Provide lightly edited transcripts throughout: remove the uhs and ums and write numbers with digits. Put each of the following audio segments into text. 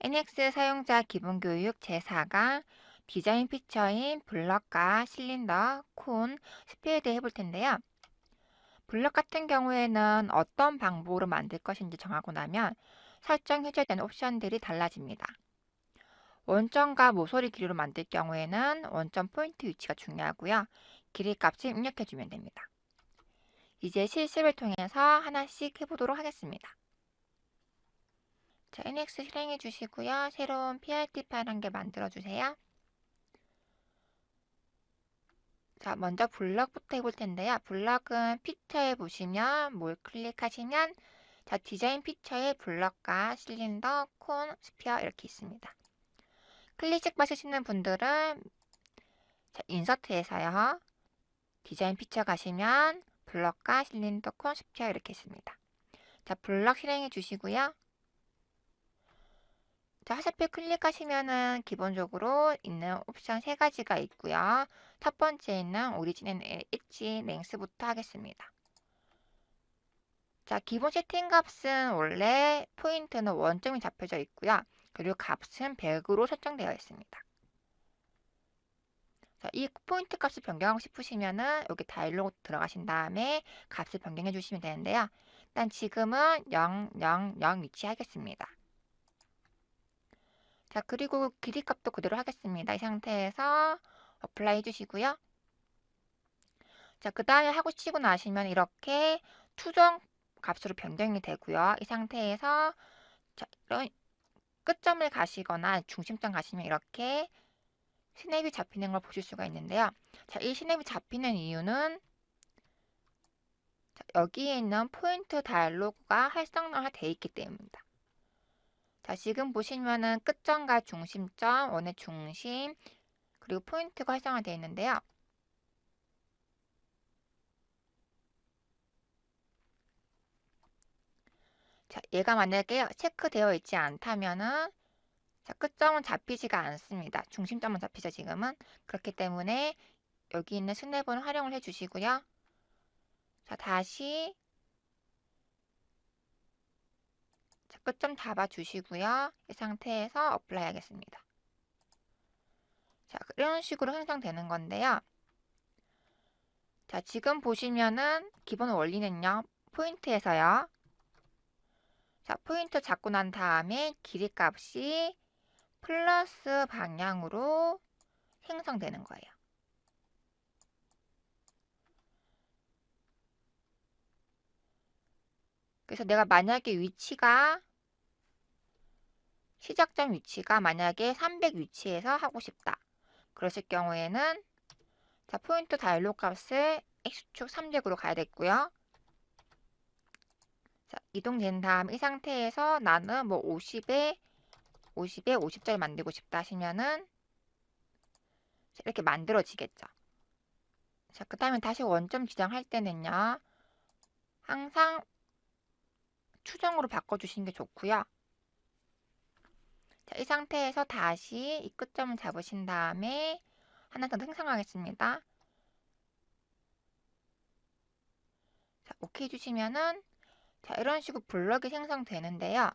NX 사용자 기본교육 제4강 디자인 피처인 블럭과 실린더, 콘, 스피어에 대해 해볼 텐데요. 블럭 같은 경우에는 어떤 방법으로 만들 것인지 정하고 나면 설정해줘야 되는 옵션들이 달라집니다. 원점과 모서리 길이로 만들 경우에는 원점 포인트 위치가 중요하고요. 길이 값을 입력해주면 됩니다. 이제 실습을 통해서 하나씩 해보도록 하겠습니다. 자, NX 실행해 주시고요. 새로운 PRT 파일 한 개 만들어 주세요. 자, 먼저 블럭부터 해볼 텐데요. 블럭은 피처에 보시면 뭘 클릭하시면 자, 디자인 피처에 블럭과 실린더, 콘, 스피어 이렇게 있습니다. 클래식 받으시는 분들은 자, 인서트에서요. 디자인 피처 가시면 블럭과 실린더, 콘, 스피어 이렇게 있습니다. 자, 블럭 실행해 주시고요. 자, 화살표 클릭하시면은 기본적으로 있는 옵션 세 가지가 있고요. 첫 번째는 오리진 앤 엣지 랭스부터 하겠습니다. 자, 기본 세팅 값은 원래 포인트는 원점이 잡혀져 있고요. 그리고 값은 100으로 설정되어 있습니다. 자, 이 포인트 값을 변경하고 싶으시면은 여기 다이로그 들어가신 다음에 값을 변경해 주시면 되는데요. 일단 지금은 0, 0, 0 위치하겠습니다. 자, 그리고 길이 값도 그대로 하겠습니다. 이 상태에서 어플라이 해주시고요. 자, 그 다음에 하고 치고 나시면 이렇게 추정 값으로 변경이 되고요. 이 상태에서 자, 이런 끝점을 가시거나 중심점 가시면 이렇게 스냅이 잡히는 걸 보실 수가 있는데요. 자, 이 스냅이 잡히는 이유는 자, 여기에 있는 포인트 다이로그가 활성화되어 있기 때문입니다. 자, 지금 보시면은 끝점과 중심점, 원의 중심, 그리고 포인트가 활성화되어 있는데요. 자, 얘가 만약에 체크되어 있지 않다면은 자, 끝점은 잡히지가 않습니다. 중심점은 잡히죠, 지금은. 그렇기 때문에 여기 있는 스냅은 활용을 해주시고요. 자, 다시 자, 끝점 잡아주시고요. 이 상태에서 어플라이 하겠습니다. 자, 이런 식으로 형성되는 건데요. 자, 지금 보시면은 기본 원리는요. 포인트에서요. 자, 포인트 잡고 난 다음에 길이 값이 플러스 방향으로 생성되는 거예요. 그래서 내가 만약에 위치가 시작점 위치가 만약에 300 위치에서 하고 싶다. 그러실 경우에는 자, 포인트 다이로그 값을 X축 300으로 가야 되고요. 자, 이동된 다음 이 상태에서 나는 뭐 50에 50절 만들고 싶다 하시면은 이렇게 만들어지겠죠. 자, 그 다음에 다시 원점 지정할 때는요. 항상 추정으로 바꿔주시는 게 좋고요. 자, 이 상태에서 다시 이 끝점을 잡으신 다음에 하나 더 생성하겠습니다. 자, 오케이 해주시면은 자, 이런 식으로 블럭이 생성되는데요.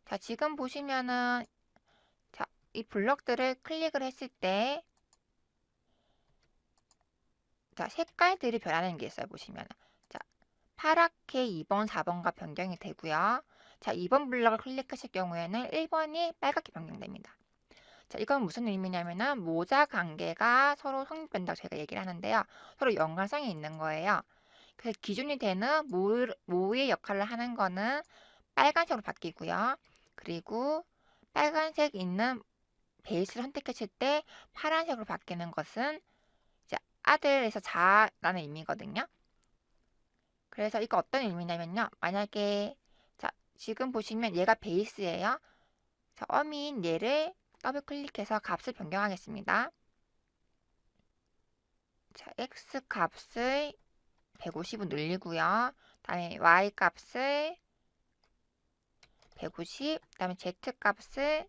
자, 지금 보시면은 자, 이 블럭들을 클릭을 했을 때 자, 색깔들이 변하는 게 있어요. 보시면 자, 파랗게 2번, 4번과 변경이 되고요. 자, 2번 블럭을 클릭하실 경우에는 1번이 빨갛게 변경됩니다. 자, 이건 무슨 의미냐면은 모자 관계가 서로 성립된다고 제가 얘기를 하는데요. 서로 연관성이 있는 거예요. 그래서 기준이 되는 모의 역할을 하는 거는 빨간색으로 바뀌고요. 그리고 빨간색 있는 베이스를 선택했을 때 파란색으로 바뀌는 것은 이제 아들에서 자라는 의미거든요. 그래서 이거 어떤 의미냐면요. 만약에 자, 지금 보시면 얘가 베이스예요. 자, 어미인 얘를 더블 클릭해서 값을 변경하겠습니다. 자, x 값을 150은 늘리고요. 다음에 y 값을 150, 그다음에 z 값을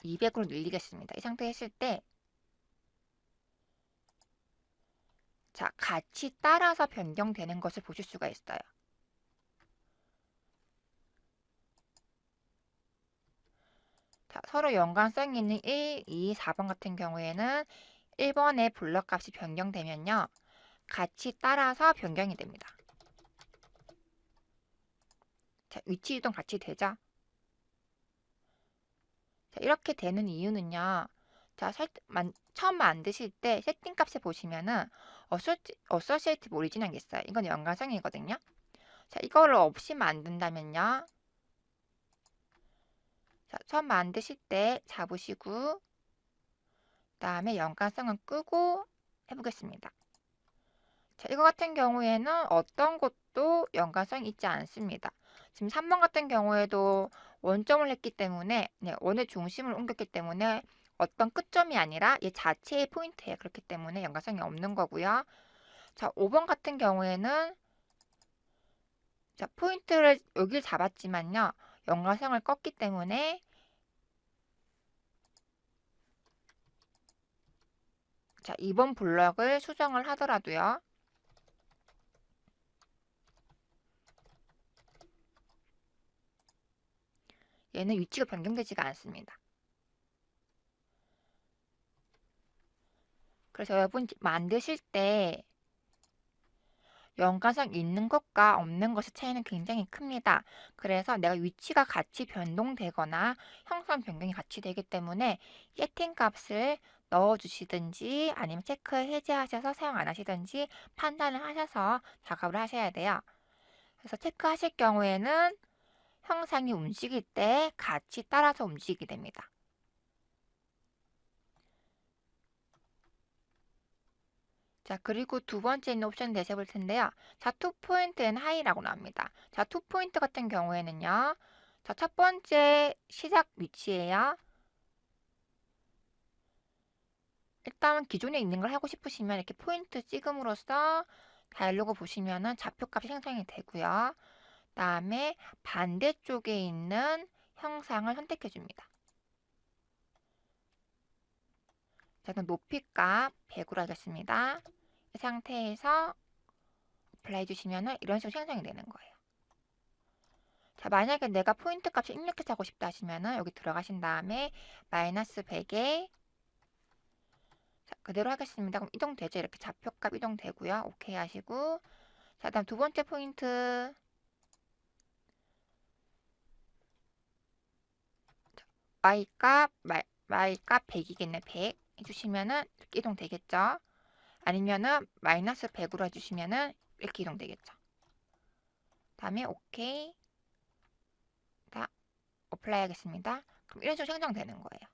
200으로 늘리겠습니다. 이 상태 했을 때 자, 같이 따라서 변경되는 것을 보실 수가 있어요. 자, 서로 연관성이 있는 1, 2, 4번 같은 경우에는 1번의 블럭 값이 변경되면요. 같이 따라서 변경이 됩니다. 자, 위치 이동 같이 되죠? 자, 이렇게 되는 이유는요. 자, 처음 만드실 때 세팅 값에 보시면은 어소시에이티브 오리지널 게 있어요. 이건 연관성이거든요. 자, 이거를 없이 만든다면요. 자, 처음 만드실 때 잡으시고 그다음에 연관성은 끄고 해보겠습니다. 자, 이거 같은 경우에는 어떤 것도 연관성이 있지 않습니다. 지금 3번 같은 경우에도 원점을 했기 때문에 원의 중심을 옮겼기 때문에 어떤 끝점이 아니라 얘 자체의 포인트예요. 그렇기 때문에 연관성이 없는 거고요. 자, 5번 같은 경우에는 자, 포인트를 여기를 잡았지만요. 연관성을 껐기 때문에 자, 2번 블럭을 수정을 하더라도요. 얘는 위치가 변경되지가 않습니다. 그래서 여러분 만드실 때 연관성 있는 것과 없는 것의 차이는 굉장히 큽니다. 그래서 내가 위치가 같이 변동되거나 형성 변경이 같이 되기 때문에 세팅 값을 넣어주시든지 아니면 체크 해제하셔서 사용 안 하시든지 판단을 하셔서 작업을 하셔야 돼요. 그래서 체크하실 경우에는 형상이 움직일 때 같이 따라서 움직이게 됩니다. 자, 그리고 두 번째 있는 옵션 내세볼 텐데요. 자, 투 포인트 앤 하이라고 나옵니다. 자, 투 포인트 같은 경우에는요. 자, 첫 번째 시작 위치예요. 일단 기존에 있는 걸 하고 싶으시면 이렇게 포인트 찍음으로써 다이로그 보시면은 좌표값이 생성이 되고요. 다음에 반대쪽에 있는 형상을 선택해 줍니다. 자, 그럼 높이값 100으로 하겠습니다. 이 상태에서 어플라이 해주시면은 이런 식으로 생성이 되는 거예요. 자, 만약에 내가 포인트 값을 입력해서 하고 싶다 하시면은 여기 들어가신 다음에 마이너스 100에 자, 그대로 하겠습니다. 그럼 이동되죠? 이렇게 좌표값 이동되고요. 오케이 하시고 자, 다음 두 번째 포인트 y값 100이겠네. 100 해주시면은 이렇게 이동되겠죠? 아니면은 마이너스 100으로 해주시면은 이렇게 이동되겠죠? 다음에 오케이 다 어플라이 하겠습니다. 그럼 이런 식으로 생성되는 거예요.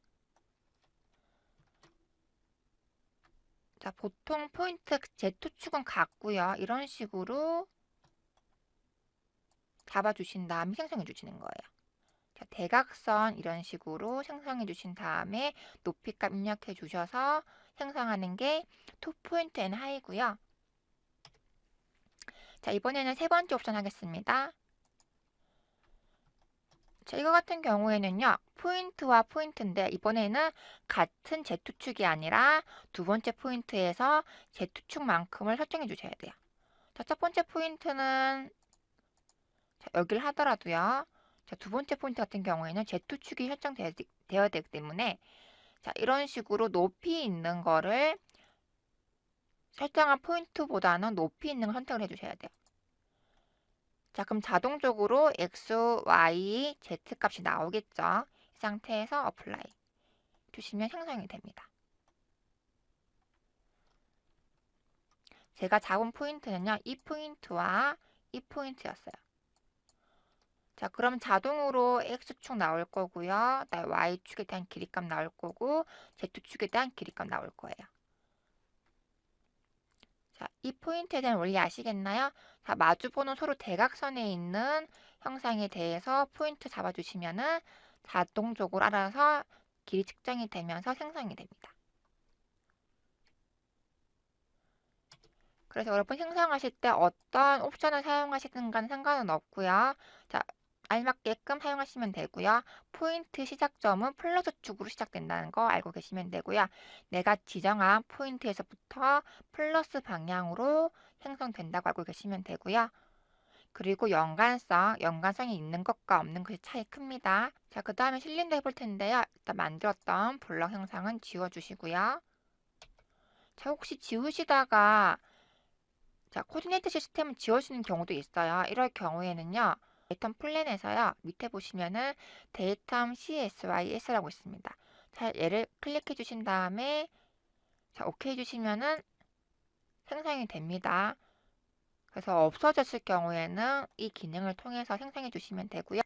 자, 보통 포인트 Z축은 같고요. 이런 식으로 잡아주신 다음에 생성해 주시는 거예요. 자, 대각선 이런 식으로 생성해 주신 다음에 높이값 입력해 주셔서 생성하는 게 투 포인트 앤 하이고요. 자, 이번에는 세 번째 옵션 하겠습니다. 자, 이거 같은 경우에는요. 포인트와 포인트인데 이번에는 같은 Z축이 아니라 두 번째 포인트에서 Z축만큼을 설정해 주셔야 돼요. 자, 첫 번째 포인트는 자, 여기를 하더라도요. 자, 두 번째 포인트 같은 경우에는 Z축이 설정되어야 되기 때문에 자, 이런 식으로 높이 있는 거를 설정한 포인트보다는 높이 있는 걸 선택을 해주셔야 돼요. 자, 그럼 자동적으로 X, Y, Z 값이 나오겠죠. 이 상태에서 어플라이 주시면 생성이 됩니다. 제가 잡은 포인트는요. 이 포인트와 이 포인트였어요. 자, 그럼 자동으로 X축 나올 거고요. Y축에 대한 길이값 나올 거고 Z축에 대한 길이값 나올 거예요. 자, 이 포인트에 대한 원리 아시겠나요? 자, 마주보는 서로 대각선에 있는 형상에 대해서 포인트 잡아주시면은 자동적으로 알아서 길이 측정이 되면서 생성이 됩니다. 그래서 여러분 생성하실 때 어떤 옵션을 사용하시든간 상관은 없고요. 자, 알맞게끔 사용하시면 되고요. 포인트 시작점은 플러스 축으로 시작된다는 거 알고 계시면 되고요. 내가 지정한 포인트에서부터 플러스 방향으로 생성된다고 알고 계시면 되고요. 그리고 연관성이 있는 것과 없는 것이 차이 큽니다. 자, 그 다음에 실린더 해볼 텐데요. 일단 만들었던 블럭 형상은 지워주시고요. 자, 혹시 지우시다가 자, 코디네이트 시스템을 지워지는 경우도 있어요. 이럴 경우에는요. 데이텀 플랜에서요. 밑에 보시면은 데이텀 CSYS라고 있습니다. 자, 얘를 클릭해 주신 다음에 자, 오케이 해주시면은 생성이 됩니다. 그래서 없어졌을 경우에는 이 기능을 통해서 생성해 주시면 되고요.